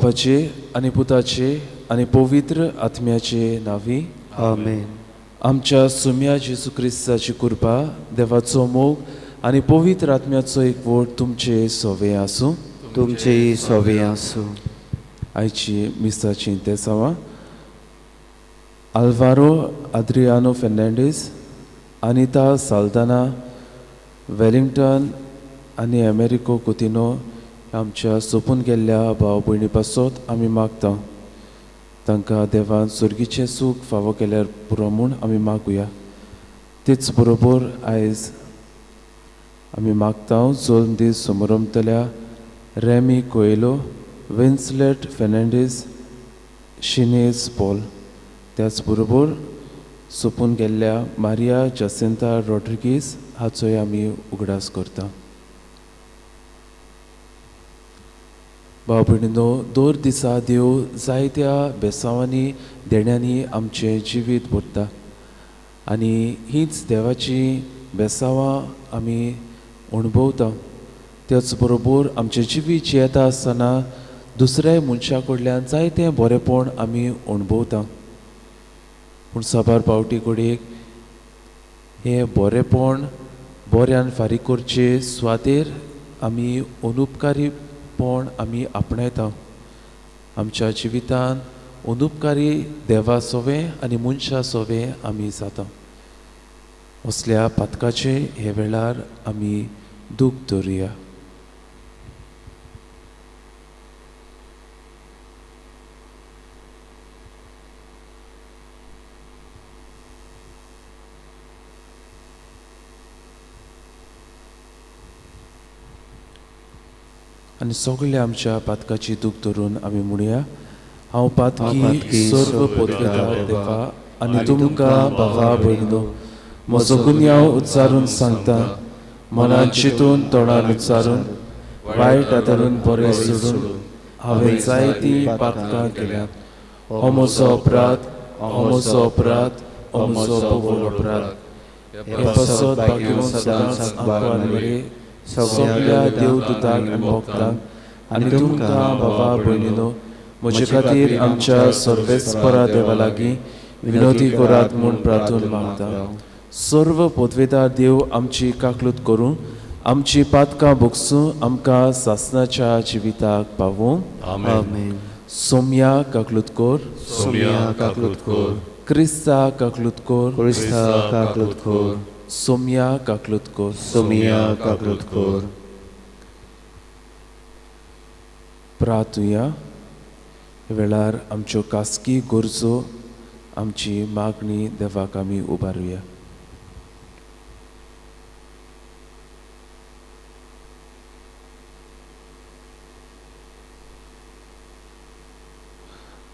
बापाचे आनी पुताचे आनी पवित्र आत्म्याचे नावी आमेन. आमच्या सुम्या जेजू क्रिस्ताची कृपा, देवाचो मोग आनी पवित्र आत्म्याचो एकवट तुमचे सोवे आसूं. तुमचेय सोवे आसूं. आयची मिसाची इंतेसांवां आल्वारो आद्रियानो फेर्नांडीस, अनिता साल्दाना, वेलिंग्टन आनी अमेरिको कुतिनो आमच्या सोपून गेल्ल्या भाव भयणी पासत आमी मागता. तांकां देवान सुर्गीचें सूख फावो केल्यार पुरो म्हूण आमी मागुया. तेच बरोबर आयज आमी मागता जल्म दीस समारंभतल्या रेमी कोएलो, विन्सलेट फेर्नांडीस, शिनेज पॉल. त्याच बरोबर सोपून गेल्ल्या मारिया जसिंता रॉड्रिगीस हाचोय आमी उगडास करता. भाव भयणीनो, दर दिसा देव जायत्या बेसांवांनी देण्यांनी आमचें जिवीत भरता आनी हीच देवाची बेसांवां आमी अणभवता. त्याच बरोबर आमचें जिवीत जियेता आसतना दुसऱ्या मनशा कडल्यान जायतें बरेंपण आमी अणभवता. पूण साबार पावटी घडयेक हें बरेंपण बऱ्यान फारीक करचे सुवातेर आमी अनुपकारीपण आमी आपणायता. आमच्या जिवितान अनुपकारी देवा सोवें आनी मनशा सोवें आमी जाता. असल्या पातकाचे हे वेळार आमी दूख धरुया. आनी सगळ्या आमच्या पातकाची दूख धरून आमी म्हणुया, हांव पातकी सर्व पोतवेदार देवा आनी तुमकां भावा भयणीनो, म्हजो गुन्यांव उच्चारून सांगता, मनान चिंतून तोंडान उच्चारून वायट आदारून बरें सोडून हांवें जायतीं पातकां केल्यात. हो म्हजो अपराध, हो म्हजो अपराध, हो म्हजो बोबो अपराध. हे पासत भाग्यवन सदांच आंकवार सगळ्या देवदूतांक आनी भक्तांक आनी तुमकां भावा भयणीनो, म्हजे खातीर आमच्या सर्वेस्परा देवा लागीं विनोदी करात म्हूण प्रार्थना मागता. सर्व पोतवेदार देव आमची काकलूत करूं, आमची पातकां भोगसूं, आमकां सासणाच्या जिविताक पावूं. आमेन. सोम्या काकलूत कोर, सोम्या काकलूत कोर. क्रिस्ता काकलूत कोर, क्रिस्ता काकलूत कोर. सोम्या काकलूत कोर, सोम्या काकलूत कोर. प्रार्थुया. वेळार आमच्यो कास्की गरजो, आमची मागणी देवाक आमी उबारुया.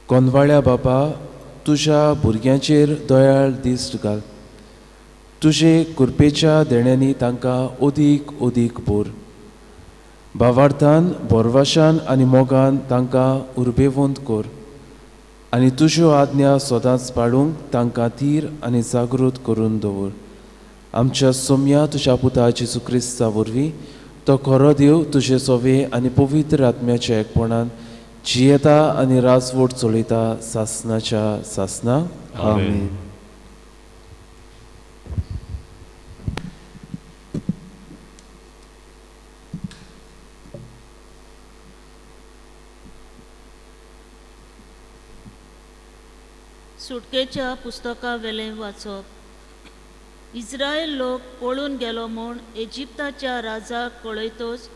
कोनवाळ्या बापा, तुज्या भुरग्यांचेर दयाळ दिश्ट घाल. तुजे कृपेच्या देण्यांनी तांकां ओदीक ओदीक भर. भावार्थान, बोरवाशान आनी मोगान तांकां उर्बेवंत कर आनी तुज्यो आज्ञा सदांच पाळूंक तांकां थीर आनी जागृत करून दवर. आमच्या सोम्या तुज्या पुता जेजू क्रिस्ता वरवीं तो खरो देव तुजे सोवे आनी पवित्र आत्म्याच्या एकपणान जियेता आनी राजवट चलयता सासणाच्या सासना. आमेन. सुटकेच्या पुस्तका वेलें वाचप. इस्रायल लोक पळून गेलो म्हूण इजिप्ताच्या राजाक कळयतच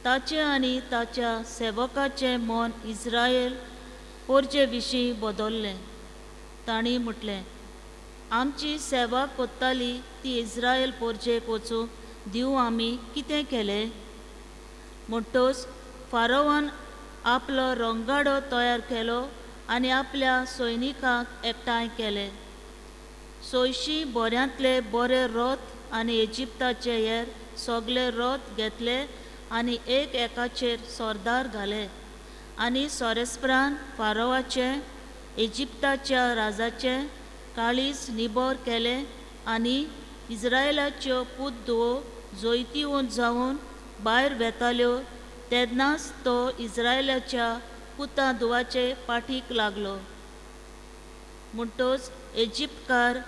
ताचे आनी ताच्या सेवकाचें मन इस्रायल पोरचे विशीं बदल्लें. तांणी म्हटलें, आमची सेवा कोत्ताली ती इस्रायल पोरचेक वचूंक दिवं आमी कितें केलें? म्हणटच फारोवान आपलो रंगाडो तयार केलो आनी आपल्या सैनिकांक एकठांय केले. 600 बऱ्यांतले बरे रथ आनी इजिप्ताचे हेर सगळे रथ घेतले आनी एकाचेर सरदार घाले आनी सोरेस्परान फारोवाचे इजिप्ताच्या राजाचे काळीज निबोर केले आनी इस्रायलाच्यो पुतधुवो जोयतीवून जावन भायर वेताल्यो तेन्नाच तो इस्रायलाच्या पुता दुवाचे पाठीक लागलो. म्हणटोच इजिप्तकार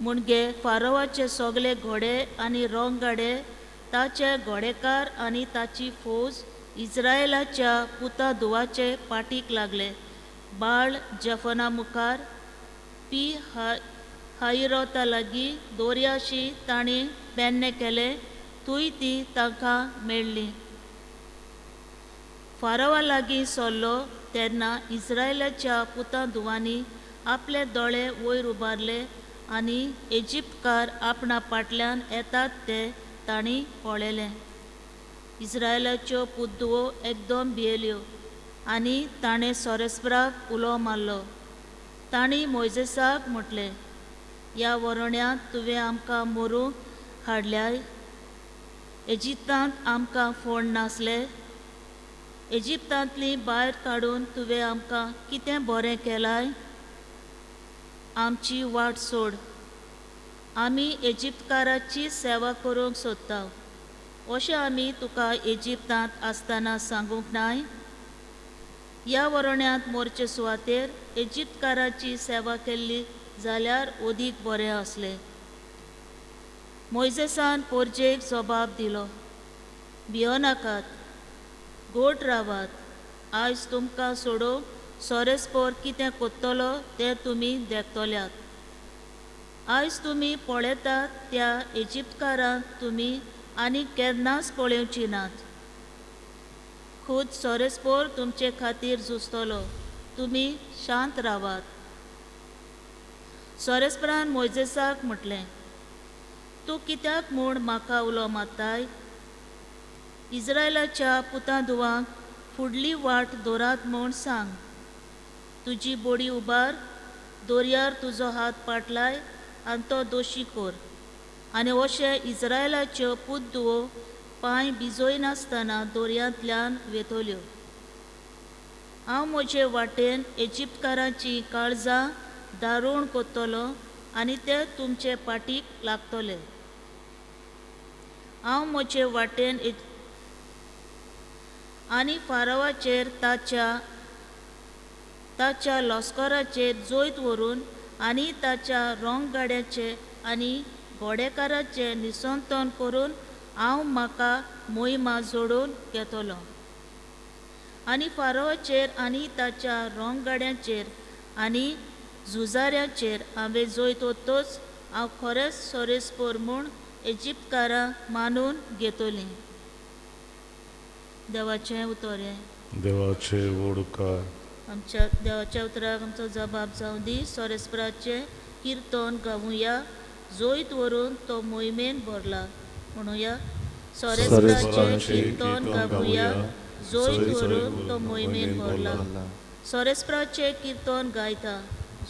मुणगे फारोवाचे सगळे घोडे आनी रोंगाडे, ताचे घोडेकार आनी ताची फौज इस्रायेलाच्या पुता दुवाचे पाठीक लागले. बाळ जफना मुखार पी हायरोता लागीं दोर्याशी ताणी पेन्ने केले, थंय ती तांकां मेळ्ळी. फारोवा लागीं सरलो तेन्ना इस्रायेलाच्या पुता दुवांनी आपले दोळे वयर उबारले आनी इजिप्तकार आपणा फाटल्यान येतात ते तांणी पळयले. इस्रायेलाच्यो पुतुओ एकदम भियेल्यो आनी ताणें सोरेस्पराक उलो मारलो. तांणी मोइजेसाक म्हटलें, ह्या वरोण्यांत तुवें आमकां मरूंक हाडल्याय. इजिप्तांत आमकां फोण नासले. इजिप्तांतली भायर काडून तुवें आमकां कितें बरें केलाय. आमची वाट सोड. आमी इजिप्तकाराची सेवा करूंक सोदता. अशें आमी तुका इजिप्तांत आसतना सांगूंक नाय. ह्या वरोण्यांत मोरचे सुवातेर इजिप्तकाराची सेवा केल्ली जाल्यार ओदीक बरें आसलें. मोइजेसान पोरजेक जबाब दिलो, भियोनाकात, गोट रावात. आयज तुमकां सोडून सोरेस्पोर कितें कोत्तलो तें तुमी देखतल्यात. आयज तुमी पळयतात त्या इजिप्तकारांक तुमी आनी केन्नाच पळोवची नात. खुद सोरेस्पोर तुमचे खातीर झुजतलो. तुमी शांत रावात. सोरेस्परान मोइजेसाक म्हटलें, तूं कित्याक म्हूण म्हाका उलो मारताय. इस्रायेलाच्या पुता दुवांक फुडली वाट दोरात म्हूण सांग. तुजी बोडी उबार, दोरयार तुजो हात पाटलाय आनी तो दोशी कोर. आनी अशें इस्रायेलाच्यो पुतुओ पांय भिजोय नासतना दोर्यांतल्यान वेतल्यो. हांव म्हजे वाटेन इजिप्तकारांची काळजां दारूण कोत्तलो आनी ते तुमचे पाठीक लागतले. हांव म्हजे वाटेन आनी फारोवाचेर ताच्या लॉस्कराचेर जोयत व्हरून आनी ताच्या रोंगाड्याचे आनी घोडेकाराचे निसंतन करून हांव म्हाका मोहिमा जोडून घेतलो. आनी फारोवाचेर आनी ताच्या रोंगाड्यांचेर आनी झुजाऱ्यांचेर हांवें जोयत वतोच हांव खरेंच सोरेस्पोर म्हूण इजिप्तकारां मानून घेतलीं. देवाचें उतोरें. देवाचे वोडकार. आमच्या देवाच्या उतराक आमचो जबाब जावं दी. सोरेस्पराचें किर्तन गावुया, जोयत व्हरून तो मोहिमेन भरला. म्हणुया, सोरेस्पराचें किर्तन गावुया, जोयत व्हरून तो मोहिमेन भरला. सोरेस्पराचें किर्तन गायता,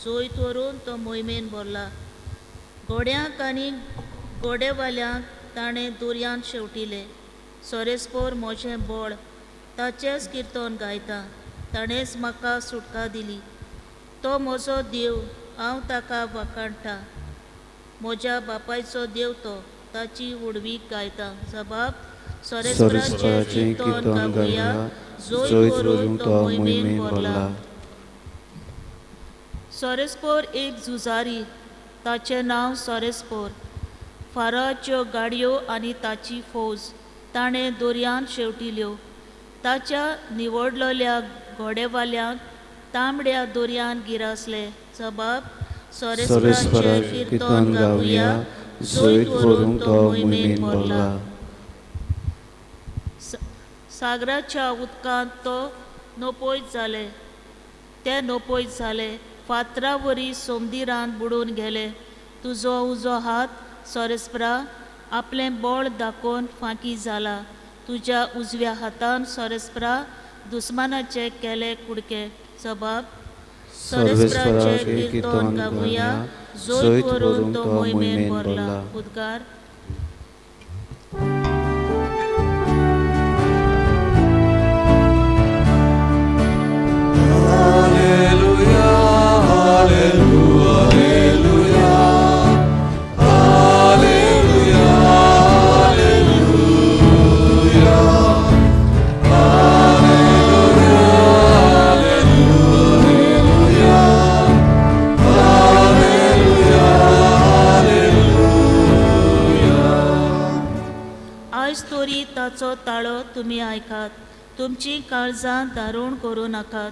जोयत व्हरून तो मोहिमेन भरला. घोड्यांक आनी घोडेवाल्यांक ताणें दोर्यान शेवटिले. सोरेस्पोर म्हजें बळ, ताचेंच किर्तन गायता. ताणेंच म्हाका सुटका दिली. तो म्हजो देव, हांव ताका वाखाणटा. म्हज्या बापायचो देव तो, ताची उडवीक गायता. जबाब, सोरेस्पराचें किर्तन गावुया, जोयत व्हरून तो मोहिमेन भरला. सोरेस्पोर एक झुजारी, ताचें नांव सोरेस्पोर. फारोवाच्यो गाडयो आनी ताची फौज ताणें दोर्यान शेवटिल्यो. ताच्या निवडलेल्या घोडेवाल्यांक तांबड्या दोर्यान गिरासले. जबाब, सोरेस्पराचें किर्तन गावुया, जोयत व्हरून तो मोहिमेन भरला. सागराच्या उदकांत तो नोपोयत जाले. ते नोपोयत जाले. फातरा वरी सोमदिरांत बुडून गेले. तुजो उजो हात, सोरेस्परा, आपलें बळ दाखोवन फांकी जाला. तुज्या उजव्या हातान सोरेस्परा दुस्मानाचे केले कुडके. जबाब, सोरेस्पराचें किर्तन गावुया, जोयत व्हरून तो मोहिमेन भरला. उद्गार. Hallelujah. आयज तरी ताचो ताळो तुमी आयकात, तुमची काळजां दारूण करूं नाकात.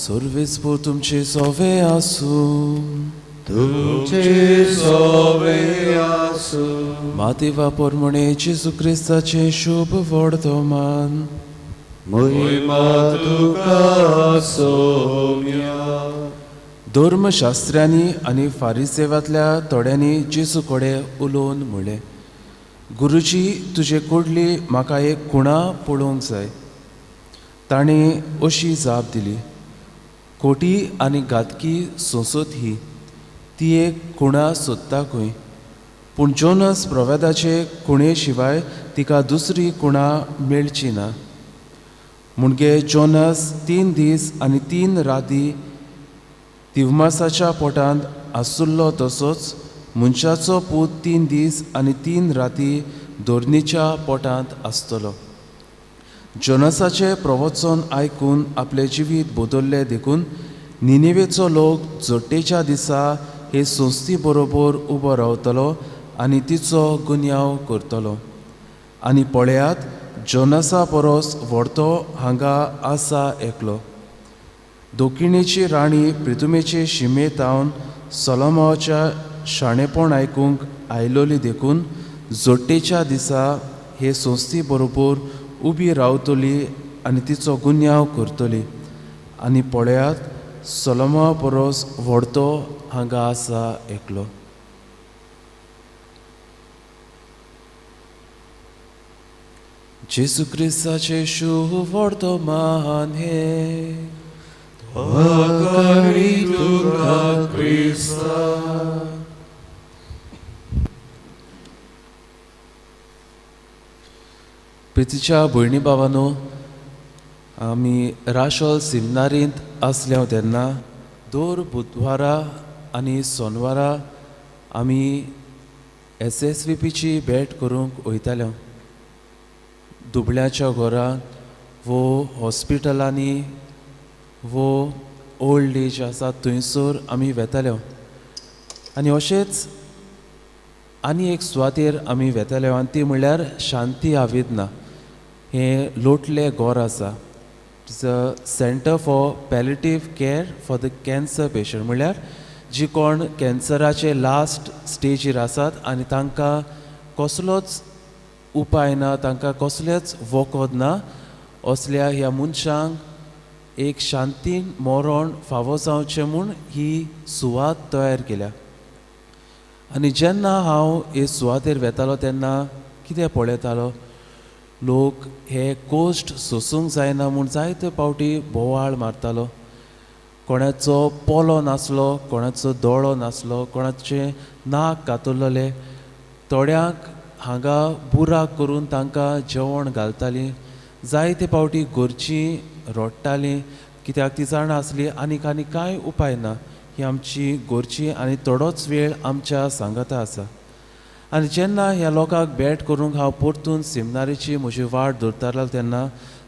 सर्वेस्पो तुमचे सोवे आसूं, तुमचे सोवे आसूं. मातेवा पोरमणे जेजू क्रिस्ताचे शुभ वर्तमान. महिमा तुका सोम्या. धर्मशास्त्रांनी आनी फारिसेवांतल्या थोड्यांनी जेजू कडेन उलोवन म्हणलें, गुरुजी, तुजे कुडली म्हाका एक खुणा पळोवंक जाय. ताणें अशी जाप दिली, खोटी आनी घातकी सोंसत ही ती एक खुणा सोदता खंय, पूण जोनस प्रवेदाचे खुणे शिवाय तिका दुसरी खुणा मेळची ना. मुणगे जोनस 3 दीस आनी 3 राती तिवमासाच्या पोटांत आसुल्लो, तसोच मनशाचो पूत 3 दीस आनी 3 राती धोरणीच्या पोटांत आसतलो. जोनसाचे प्रवचन आयकून आपले जिवीत बदलले देखून निनेवेचो लोक जोडटेच्या दिसा हे संस्थी बरोबर उबो रावतलो आनी तिचो गुन्यांव करतलो. आनी पळयात, जोनसा परस व्हडतो हांगा आसा एकलो. दोखिणेची राणी प्रितुमेचे शिमेतावन सोलोमोनाच्या शाणेपण आयकूंक आयलोली देखून जोडटेच्या दिसा हे संस्थी बरोबर उबी रावतली आनी तिचो गुन्यांव करतली. आनी पळयात, सोलोमोना परस व्हडतो हांगा आसा एकलो. जेजू क्रिस्ताचे शुभ वर्तमान हे. तुका क्रिस्ता. प्रितीच्या भयणी भावांनो, आमी राशोल सिमनारींत आसल्या तेन्ना दर बुधवारा आनी सोनवारा आमी SSVPची भेट करूंक वयताल्यो. दुबळ्याच्या घरांत वो हॉस्पिटलांनी वो ओल्ड एज आसा थंयसर आमी वेताल्यो. आनी अशेंच आनी एक सुवातेर आमी वेताल्यो, आनी ती म्हणल्यार शांती आवेदना. हें लोटलें घोर आसा. It's a centre for palliative care for the cancer patient. म्हणल्यार जी कोण कॅन्सराचे लास्ट स्टेजीर आसात आनी तांकां कसलोच उपाय ना, तांकां कसलेच वखद ना, असल्या ह्या मनशांक एक शांतीन मरण फावो जावचें म्हूण ही सुवात तयार केल्या. आनी जेन्ना हांव हे सुवातेर वेतालो तेन्ना कितें पळयतालो, लोक हे कोश्ट सोसूंक जायना म्हूण जायते फावटी बोवाळ मारतालो. कोणाचो पोलो नासलो, कोणाचो दोळो नासलो, कोणाचें नाक कातरलेलें. थोड्यांक हांगा बुराक करून तांकां जेवण घालतालीं. जायते फावटी घरचीं रडटालीं, कित्याक ती जाणा आसली आनीक कांय उपाय ना. ही आमची घरची आनी थोडोच वेळ आमच्या सांगाता आसा. आनी जेन्ना ह्या लोकांक भेट करूंक हांव परतून सिमनारीची म्हजी वाट धरतालो तेन्ना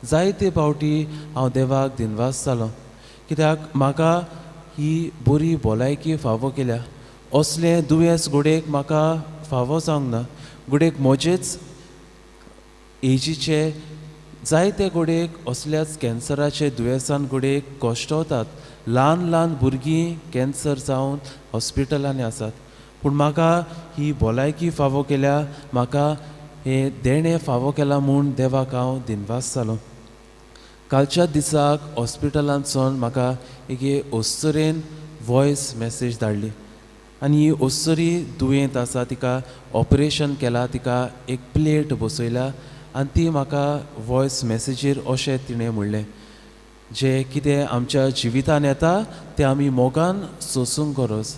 जायते फावटी हांव देवाक दिनवास जालो, कित्याक म्हाका ही बरी भलायकी फावो केल्या. असलें दुयेंस घोडेक म्हाका फावो जावंक ना. घोडेक म्हजेच एजीचे जायते घोडेक असल्याच कॅन्सराचे दुयेंसान घोडेक कश्टवतात. ल्हान ल्हान भुरगीं कॅन्सर जावन हॉस्पिटलांनी आसात. पूण म्हाका ही भलायकी फावो केल्या, म्हाका हे देणें फावो केला म्हूण देवाक हांव दिनवास जालो. कालच्या दिसाक हॉस्पिटलांतसून म्हाका एक ओस्तरेन वॉयस मॅसेज धाडली. आनी ही ओस्तरी दुयेंत आसा, तिका ऑपरेशन केलां, तिका एक प्लेट बसयल्या. आनी ती म्हाका वॉयस मॅसेजीर अशें तिणें म्हणलें, जें कितें आमच्या जिवितान येता तें आमी मोगान सोसूंक गरज.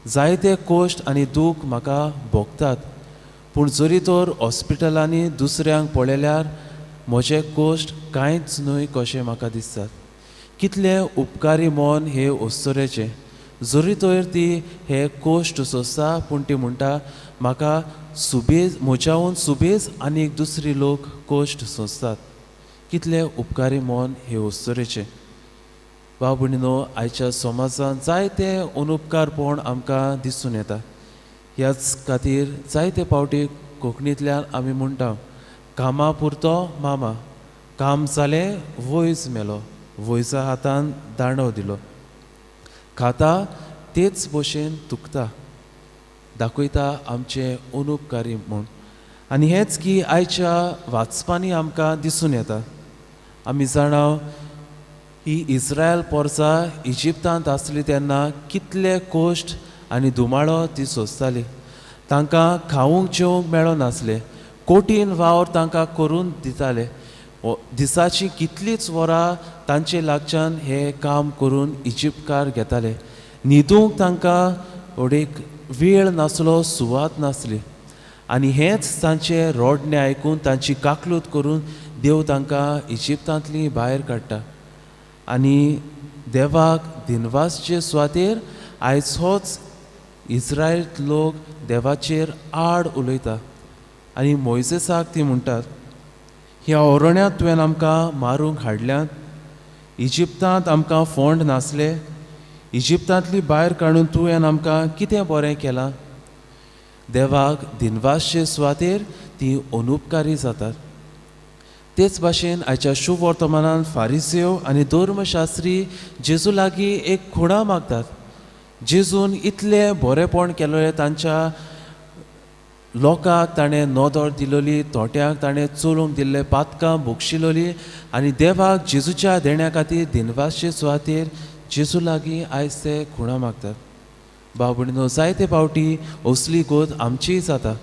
जायते कोश्ट आनी दूख म्हाका भोगतात, पूण जरी तर हॉस्पिटलांनी दुसऱ्यांक पळयल्यार म्हजे कोश्ट कांयच न्हय कशें म्हाका दिसतात. कितले उपकारी मन हे ओस्तोरेचे. जरी तर ती हे कोश्ट सोंसता पूण ती म्हणटा म्हाका सुबेज म्हज्याहून सुबेज आनी दुसरी लोक कोश्ट सोंसतात. कितले उपकारी मन हे ओस्तोरेचे. भाव भयणीनो, आयच्या समाजांत जायते अनुपकारपण आमकां दिसून येता. ह्याच खातीर जायते फावटी कोंकणींतल्यान आमी म्हणटा कामा पुरतो मामा, काम जालें वयज मेलो, वयजा हातान दांडो दिलो. खाता तेच भशेन तुकता, दाखयता आमचे अनुपकारी म्हूण. आनी हेंच की आयच्या वाचपांनी आमकां दिसून येता. आमी जाणाव ही इस्रायल पोरसां इजिप्तांत आसली तेन्ना कितले कोश्ट आनी धुमाळो ती सोंसताली. तांकां खावूंक जेवंक मेळनासलें. कोठीन वावर तांकां करून दिताले. दिसाची कितलींच वरां तांचे लागच्यान हे काम करून इजिप्तकार घेताले. न्हिदूंक तांकां थोडीक वेळ नासलो, सुवात नासली. आनी हेंच तांचे रोडणे आयकून तांची काकलूत करून देव तांकां इजिप्तांतली भायर काडटा. आनी देवाक दिनवासचे सुवातेर आयज होच इस्रायल लोक देवाचेर आड उलयता. आनी मोइसेसाक ती म्हणटात ह्या ओरोण्यांत तुवें आमकां मारूंक हाडल्यात. इजिप्तांत आमकां फोंड नासले. इजिप्तांतली भायर काडून तुवें आमकां कितें बरें केलां. देवाक दिनवासचे सुवातेर ती अनुपकारी जातात. तेच भाशेन आयच्या शुभ वर्तमानांत फारिसेव आनी धर्मशास्त्री जेजू लागीं एक खुणा मागतात. जेजून इतलें बरेंपण केलें, तांच्या लोकांक ताणें नोदोर दिलोली, तोट्यांक ताणें चलोवंक दिल्लें, पातकां भोगशिलोली. आनी देवाक जेजूच्या देण्या खातीर दिनवासचे सुवातेर जेजू लागीं आयज ते खुणा मागतात. भाव भयणीनो, जायते फावटी असली गोत आमचीय जाता.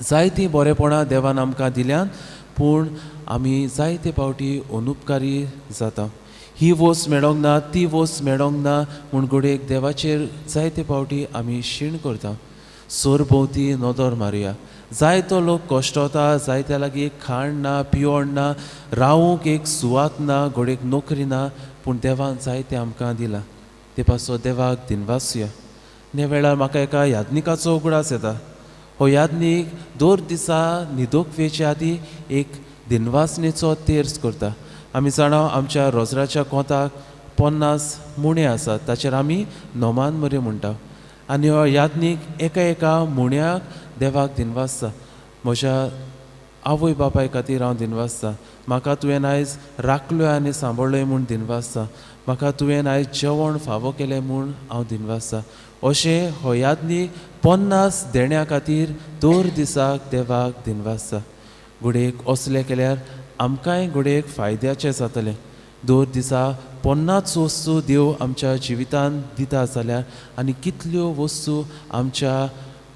जायतीं बरेंपणां देवान आमकां दिल्यान पूण आमी जायते फावटी अनुपकारी जाता. ही वस्त मेळोंक ना, ती वस्त मेळोंक ना म्हूण घोडेक देवाचेर जायते फावटी आमी शीण करता. सोर भोंवती नोदोर मारया. जायतो लोक कश्टता, जायत्या लागीं खाण ना, पिवण ना, रावूंक एक सुवात ना, घोडेक नोकरी ना, पूण देवान जायतें आमकां दिलां. ते पासो देवाक दिनवासुया. हे वेळार म्हाका एका यादनिकाचो उगडास येता. हो यादनीक दर दिसा न्हिदूंक वेचे आदीं एक दिनवासनेचो तेर्स करता. आमी जाणाव आमच्या रोजराच्या कोंताक 50 मुणे आसात, ताचेर आमी नोमान मरे म्हणटा. आनी हो यादनीक एका मुण्याक देवाक दिनवासता. म्हज्या आवय बापाय खातीर हांव दिनवासता. म्हाका तुवें आयज राखलोय आनी सांबाळ्ळोय म्हूण दिनवासता. म्हाका तुवें आयज जेवण फावो केलें म्हूण हांव दिनवासता. अशें हो यादनीक 50 देण्या खातीर दर दिसाक देवाक दिनवासता. घोडेक असलें केल्यार आमकांय घोडेक फायद्याचें जातलें. दर दिसा 50 वस्तू देव आमच्या जिवितांत दिता जाल्यार आनी कितल्यो वस्तू आमच्या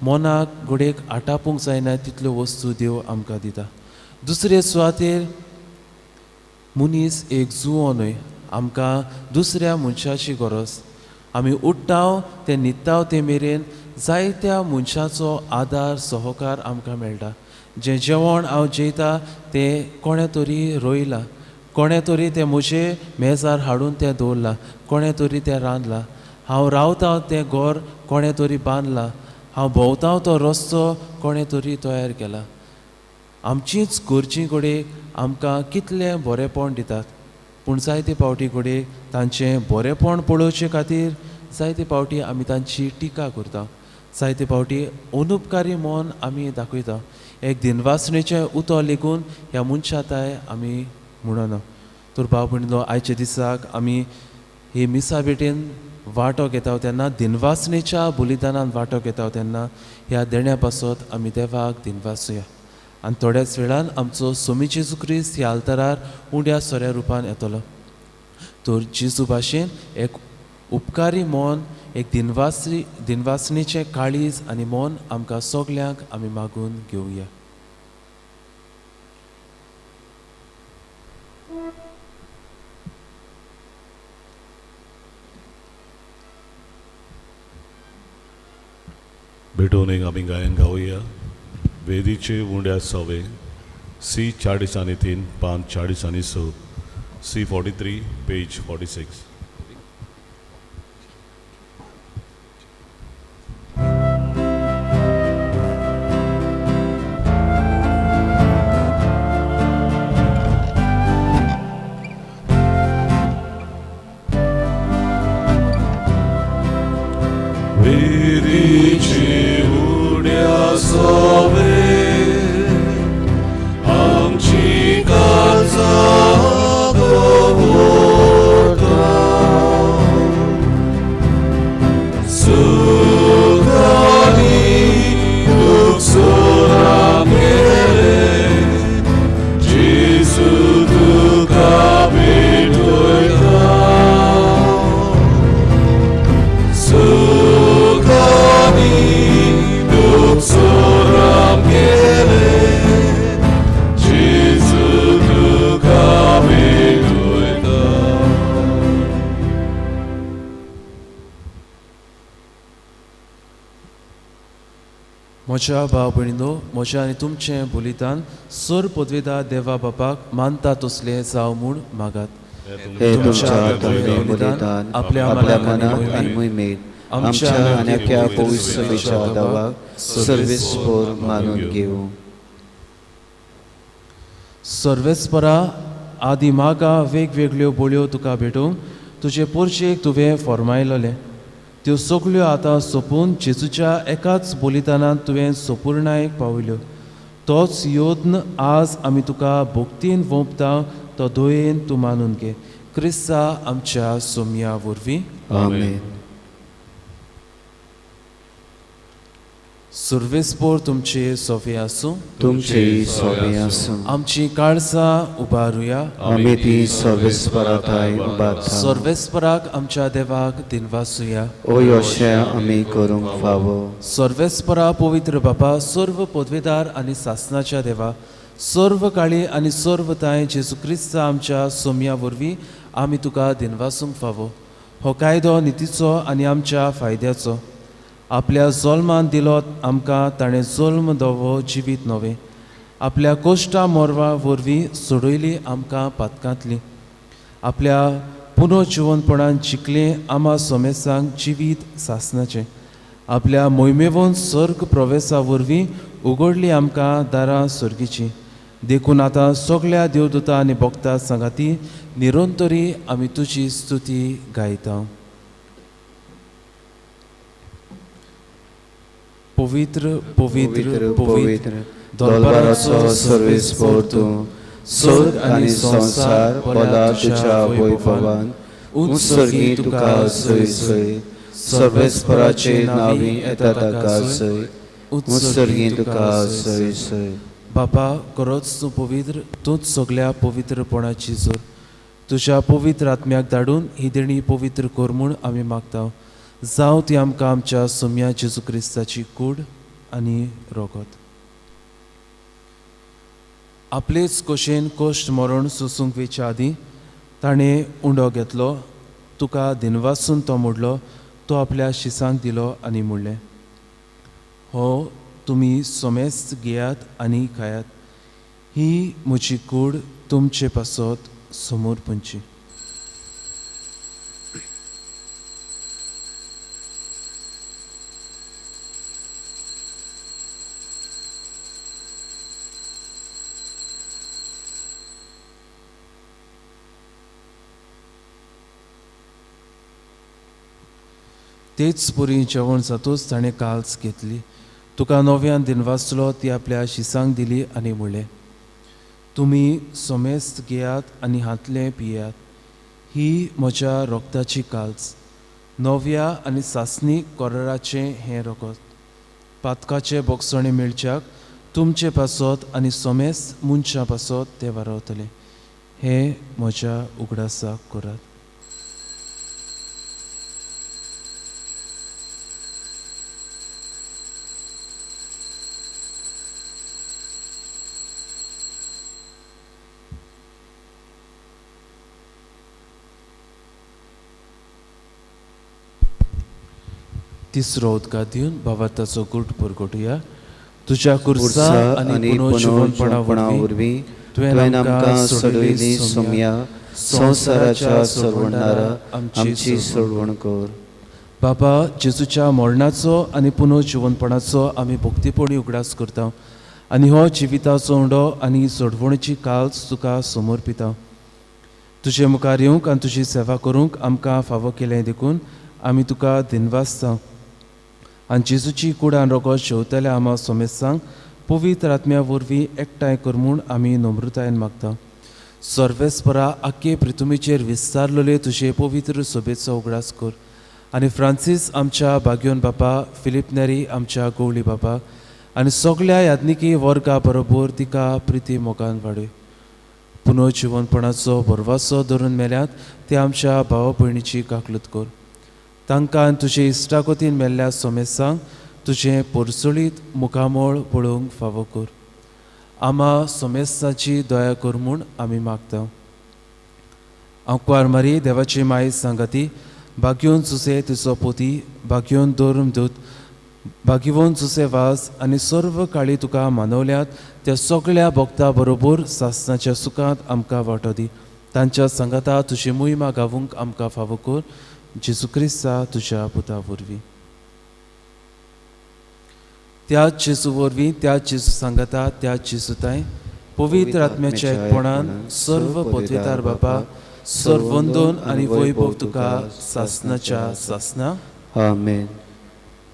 मनाक घोडेक आटापूंक जायना तितल्यो वस्तू देव आमकां दिता. दुसरे सुवातेर मनीस एक जुवो न्हय, आमकां दुसऱ्या मनशाची गरज. आमी उठ्ठाव ते न्हिदताव ते मेरेन जायत्या मनशाचो आदार सहकार आमकां मेळटा. जें जेवण हांव जेयता तें कोणें तरी रोयलां, कोणें तरी तें म्हजे मेजार हाडून तें दवरलां, कोणें तरी तें रांदलां. हांव रावतां तें घर कोणें तरी बांदलां, हांव भोंवतां तो रस्तो कोणें तरी तयार केला. आमचींच घरचीं घोडेक आमकां कितलें बरेंपण दितात. पूण जायते फावटी घोडेक तांचें बरेंपण पळोवचे खातीर जायते फावटी आमी तांची टिका करता. जायते फावटी अनुपकारी मन आमी दाखयता. एक दिनवासणेचें उतो लेगून ह्या मनशाताय आमी म्हणना. तर भाव भयणीनो, आयच्या दिसाक आमी ही मिसा भेटेन वांटो घेता तेन्ना, दिनवासणेच्या बलिदानान वांटो घेता तेन्ना ह्या देण्या पासत आमी देवाक दिनवासुया. आनी थोड्याच वेळान आमचो स्वामी जेजू क्रिस्त ह्या आल्तारार उंड्या सोऱ्या रुपान येतलो. तर जेजू भाशेन एक उपकारी मन, एक दिनवासणेचें काळीज आनी मन आमकां सगल्यांक आमी मागून घेवया. भेटून एक आमी गायन गावया. वेदीचे उंड्या सवे सी 40 पान 40 सी 43 पेज 46. वेदीचे उंड्या सवे आमची काळजां दवरता. सुखांनी दुखसोरां गेले जेजू तुका भेटयता. म्हज्या भाव भयणीनो, म्हज्या आनी तुमचें बलिदान सर पदवेदार देवा बापाक मानता तसलें जावं म्हूण मागात. हे तुमच्या बलिदान आपल्या मनात आनी मोहिमेत आमच्या आनी आख्या पवित्र सभेच्या दावाक सर्वेस्पर मानून घेवं. सर्वेस्परा आदी मागा वेगवेगळ्यो बोळयो तुका भेटोवंक तुजे पोरचेक तुवें फॉर्मायलोलें. त्यो सगळ्यो आतां सोंपून जेजूच्या एकाच बलिदानांत तुवें सोपुर्णायेक पावयल्यो. तोच योद्न आज आमी तुका भोक्तीन वोंपता तो दोयेन तूं मानून घे. क्रिस्ता आमच्या सोम्या वरवीं. आमेन. सर्वेस्पोर तुमचे सोवे आसूं. तुमचे सोवे आसूं. आमची काळजां उबारुया. आमी ती सर्वेस्पराताय उबारता. सर्वेस्पराक आमच्या देवाक दिनवासुया. ओ योशे आमी करूंक फावो. सर्वेस्परा पवित्र बापा, सर्व पदवेदार आनी सासनाच्या देवा, सर्व काळी आनी सर्व ताय जेजू क्रिस्ता आमच्या सोम्या वरवीं आमी तुका दिनवासूंक फावो. हो कायदो नितीचो आनी आमच्या फायद्याचो. आपल्या जल्मान दिलो आमकां ताणें जल्म दवो जिवीत नवें. आपल्या कोश्टा मोरवा वरवीं सोडयली आमकां पातकांतली. आपल्या पुनर्जिवनपणान जिखलें आमा सोमेसांक जिवीत सासनाचें. आपल्या मोहिमेवून सर्ग प्रवेशा वरवीं उगडली आमकां दारां सर्गीची. देखून आतां सगळ्या देवदूतां आनी भक्तां सांगाती निरंतरी आमी तुजी स्तुती गायता. पवित्र पवित्र पवित्र दोलबाराचो सर्वेस्पोर तूं. स्वर्ग आनी संसार बोला तुज्या वैभवान उत्सर्गी तुका सय सय. सर्वेस्पराचे नांवी येता ताका सय. उत्सर्गी तुका सय सय. बापा, खरोच तूं पवित्र, तूंच सगळ्या पवित्रपणाची जोर. तुज्या पवित्र आत्म्याक धाडून ही देणी पवित्र कर म्हूण आमी मागता. जावं ती आमकां आमच्या सोम्या जेजू क्रिस्ताची कूड आनी रोगत. आपलेच कशेन कोश्ट मरण सोसूंक वेच्या आदीं ताणें उंडो घेतलो. तुका दिनवासून तो मोडलो. तो आपल्या शिसांक दिलो आनी म्हणलें, हो तुमी सोमेस्त घेयात आनी खायात. ही म्हजी कूड तुमचे पासत समोर पंची. तेच पुरी जेवण जातूच ताणें काल्स घेतली. तुका नव्यान दिनवासलो ती आपल्या शिसांक दिली आनी म्हणलें, तुमी सोमेस्त घेयात आनी हातलें पियात. ही म्हज्या रोगताची काल्स, नव्या आनी सासणीक कोराराचें हें रोगत. पातकाचे बोगसणे मेळच्याक तुमचे पासत आनी सोमेस्त मनशा पासत ते वारवतले. हे म्हज्या उगडासाक करात. तिसरो उदका दिवन भावार्थाचो घूट परगटुया. तुझ्या कुर्सा आणि पुनर्जीवनपणा वरवीं तुवें आमकां सोडविली सोम्या संवसाराच्या सोडवणारा आमची सोडवण कर. बाबा, जेजूच्या मरणाचो आनी पुनर्जीवनपणाचो आमी भक्तीपणी उगडास करता आनी हो जिविताचो उंडो आनी सोडवणेची काल तुका समर्पिता. तुजे मुखार येवंक आनी तुजी सेवा करूंक आमकां फावो केलें देखून आमी तुका दिनवासता. आनी जेजूची कूड आनी रगत जेवतल्या आमा सोमेसांक पवित्र आत्म्या वरवीं एकठांय कर म्हूण आमी नम्रतायेन मागता. सर्वेस्परा आख्खे पृथ्वीचेर विस्तारलेले तुजे पवित्र सोबेचो उगडास कर. आनी फ्रांसीस आमच्या भाग्योन बापा, फिलीप नेरी आमच्या गवळी बापा आनी सगळ्या याज्ञिकी वर्गा बरोबर तिका प्रिती मोगान वाडय. पुनर्जीवनपणाचो बरवासो धरून मेल्यात ते आमच्या भावा भयणीची काकलूत कर. तांकां तुजे इश्टाकोतीन मेल्ल्या सोमेसांक तुजें परसळीत मुखामोळ पळोवंक फावो कर. आमा सोमेसाची दया कर म्हूण आमी मागता. आंकवार मारी देवाची माय सांगाती, भाग्योन सुसे तिचो पोती, भाग्योन धर्म दूत, भाग्यवन सुसे वास आनी सर्व काळी तुका मानवल्यात त्या सगळ्या भक्तां बरोबर सासणाच्या सुखांत आमकां वांटो दी. तांच्या संगता तुजी मोहिमा गावूंक आमकां फावो कर. जेजू क्रिस्ता तुज्या पुता वरवीं. त्याच जेजू वरवीं, त्याच जेजू सांगता, त्याच जेजूताय पवित्र आत्म्याच्या एकपणान सर्व पदवेदार बापा, सर्व वंदन आनी वैभव तुका सासणाच्या सासना. आमेन.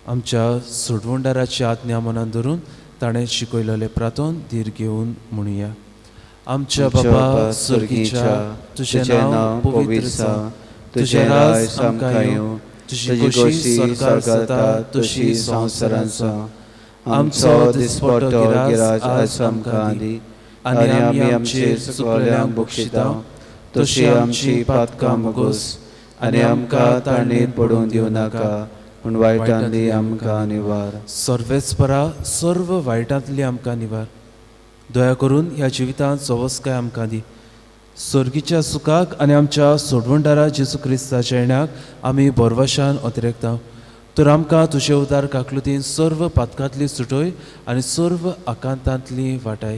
आमच्या सोडवणदाराची आज्ञा मनान धरून ताणें शिकयलेले प्रार्थन धीर घेवन म्हणुया. आमच्या बाबा सर्गीच्या, तुजें नांव पवित्र जावं, तुजें राज आमकां येवं, तुजी खोशी स्वर्गार जाता तशी संवसारांत जावं. आमचो दिसपट्टो गिरास आज आमकां दी आनी आमी आमचेर चुकलेल्यांक बक्षिता तशी आमची पातकां मोगोस आनी आमकां ताणेन पडून दिवं नाका पूण वायटांतली आमकां निवार. सर्वेस्परा सर्व वायटांतली आमकां निवार. दया करून ह्या जिवितांत सवस्काय आमकां दी. सर्गीच्या सुखाक आनी आमच्या सोडवणदारा जेजू क्रिस्ताच्या येण्याक आमी बरवशान अतिरेकता. तर आमकां तुजे उदार काकलुतीन सर्व पातकांतली सुटोय आनी सर्व आकांतांतली वाटाय.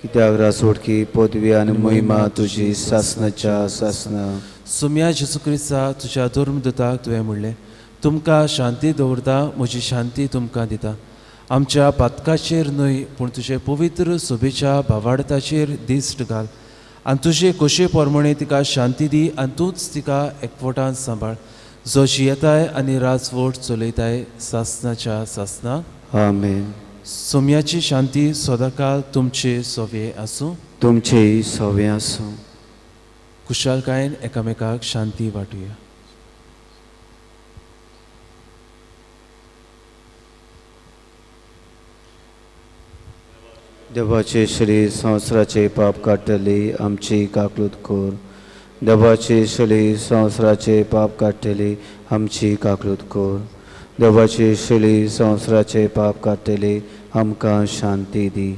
कित्याक रासोडकी पदवी आनी मोहिमा तुजी सासणाच्या सासना. सुम्या जेजू क्रिस्ता तुज्या धर्मदूताक तुवें म्हणलें, तुमकां शांती दवरता, म्हजी शांती तुमकां दिता. आमच्या पातकाचेर न्हय पूण तुजे पवित्र सोबेच्या भावार्थाचेर दिश्ट घाल आनी तुजे खोशे पोरमणे तिका शांती दी आनी तूंच तिका एकवटान सांबाळ, जो जियेताय आनी राजवट चलयताय सासणाच्या सासना. आमेन. सोम्याची शांती सदांकाळ तुमचे सोवे आसूं. तुमचेय सोवे आसूं. कुशालकायेन एकामेकाक शांती वाटुया. देवाचे श्री संवसाराचे पाप काडटली आमची काकलूत कर. देवाचे श्री संवसाराचे पाप काडटली आमची काकलूत कर. देवाचे श्री संवसाराचे पाप काडटली आमकां शांती दी.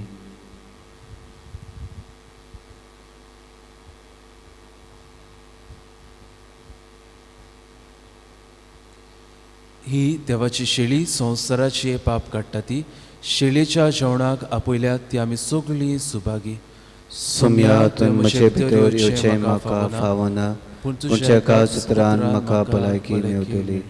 ही देवाची शेळी संवसाराची पाप काडटा ती. शेळयेच्या जेवणाक आपयल्यात ती आमी सगळीं सुभागी. सोम्या तुवें म्हजे भितर येवचें म्हाका फावना पूण तुज्या कांच उतरान म्हाका भलायकी मेळटली.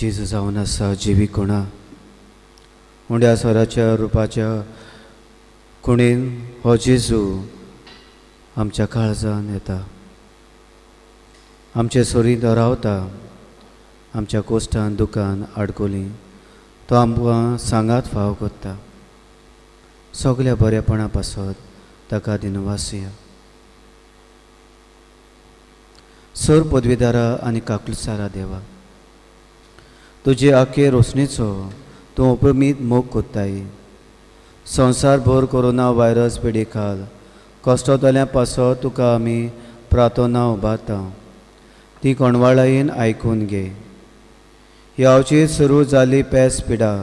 जेजू जावन आसा जिवी कोणा उंड्या स्वराच्या रुपाच्या कुणीन हो जेजू आमच्या काळजान येता, आमचे सोरीत रावता, आमच्या कोश्टान दुखान आडकोली तो आमकां सांगात फाव करता. सगल्या बरेपणा पासत ताका दिनवासिया. सर पदवीदारा आनी काकलुसारा देवा, तुजे आखे रोसणेचो तूं उपमीत मोग कोत्ताय. संवसारभर कोरोना व्हायरस पिडी खाल कश्टतल्या पासत तुका आमी प्रार्थना उबारता. ती कोणवाळायेन आयकून घे. ह्यावची सुरू जाल्ली पेस पिडा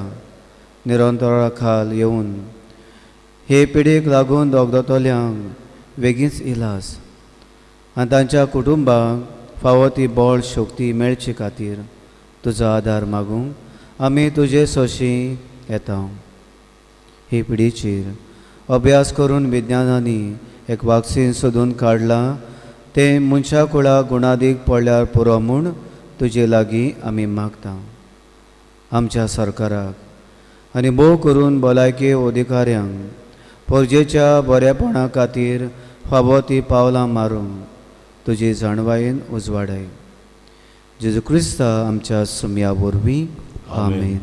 निरंतरा खाल येवन हे पिडीक लागून दोगदोतल्यांक बेगीनच इलाज आनी तांच्या कुटुंबाक फावो ती बळ शक्ती मेळचे खातीर तुजो आदार मागूंक आमी तुजे सोशी येता. हे पिडीचेर अभ्यास करून विज्ञानांनी एक वॅक्सीन सोदून काडला ते मनशा कुळाक गुणादीक पडल्यार पुरो म्हूण तुजे लागीं आमी मागता. आमच्या सरकाराक आनी भोव करून भलायकी अधिकाऱ्यांक परजेच्या बरेपणा खातीर फावो ती पावलां मारूंक तुजी जाणवायेन उजवाडाय. जेजू क्रिस्ता आमच्या सुमया वरवीं. आमेन.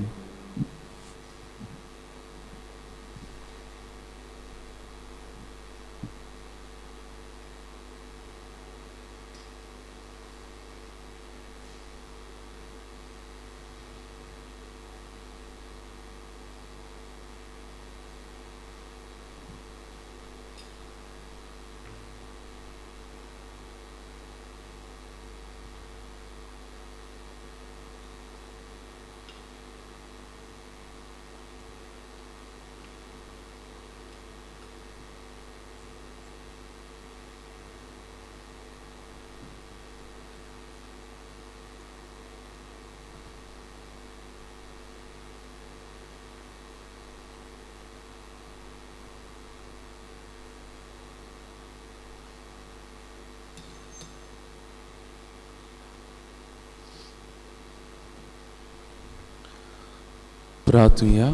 प्रार्थुया.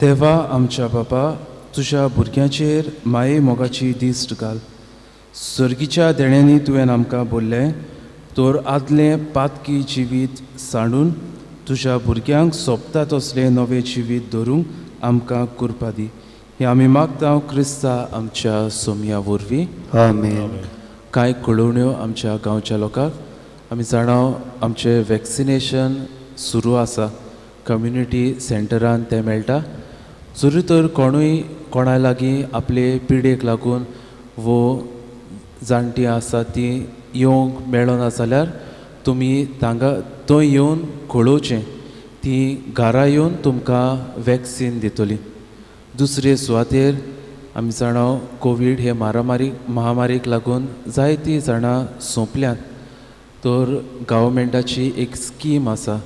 देवा आमच्या बापा, तुज्या भुरग्यांचेर माये मोगाची दिश्ट घाल. सर्गीच्या देण्यांनी तुवें आमकां बोल्लें तर आदलें पातकी जिवीत सांडून तुज्या भुरग्यांक सोबता तसलें नवें जिवीत धरूंक आमकां कृपा दी. हें आमी मागता क्रिस्ता आमच्या सोमया वरवीं. आमेन. कांय कळवण्यो आमच्या गांवच्या लोकांक आमी जाणाव आमचें वॅक्सिनेशन सुरू आसा. कम्युनिटी सेंटरान तें मेळटा. जरी तर कोणा लागीं आपले पिडेक लागून वो जाणटी आसा ती येवंक मेळना जाल्यार तुमी तांकां थंय येवन कळोवचें. ती घरा येवन तुमकां वॅक्सीन दितली. दुसरे सुवातेर आमी जाणाव कोवीड हे महामारीक लागून जायतीं जाणां सोंपल्यात. तर गव्हर्मेंटाची एक स्कीम आसा.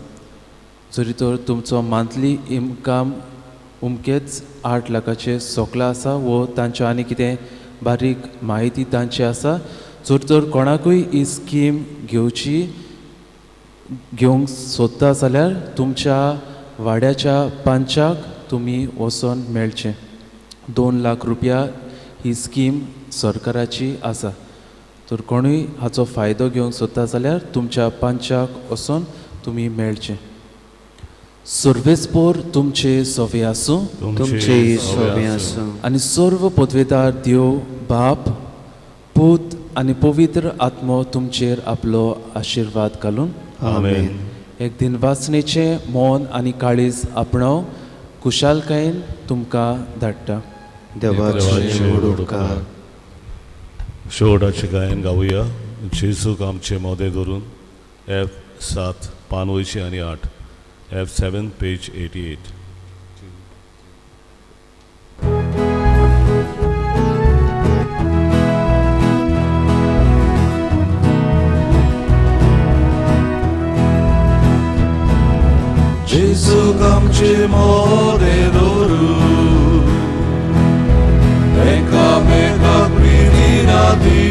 जरी तर तुमचो मंथली इनकम उमकेच 8 लाखाचे सोकला आसा वो तांचे आनी कितें बारीक म्हायती तांची आसा. जर तर कोणाकूय ही स्कीम घेवंक सोदता जाल्यार तुमच्या वाड्याच्या पंचाक तुमी वचोन मेळचें. 2 लाख रुपया ही स्कीम सरकाराची आसा. तर कोणूय हाचो फायदो घेवंक सोदता जाल्यार तुमच्या पंचाक वचोन तुमी मेळचें. सर्वेस्पोर तुमचे सोवे आसूं. तुमचे सोबे आसूं. आनी सर्व पदवेदार देव बाप पूत आनी पवित्र आत्मो तुमचेर आपलो आशिर्वाद घालून आमेन. एक दिन वाचनेचें मौन आनी काळीज आपणाव कुशालकायेन तुमकां धाडटा. देवाचे उपकार. शेवटाचें गायन गावुया. जेजूक आमचे मोदें धरून F7 पान वयची आनी 8 F7 पेज 88. Gesù आमचे मोदें धरून एकामेकाक प्रिती नादी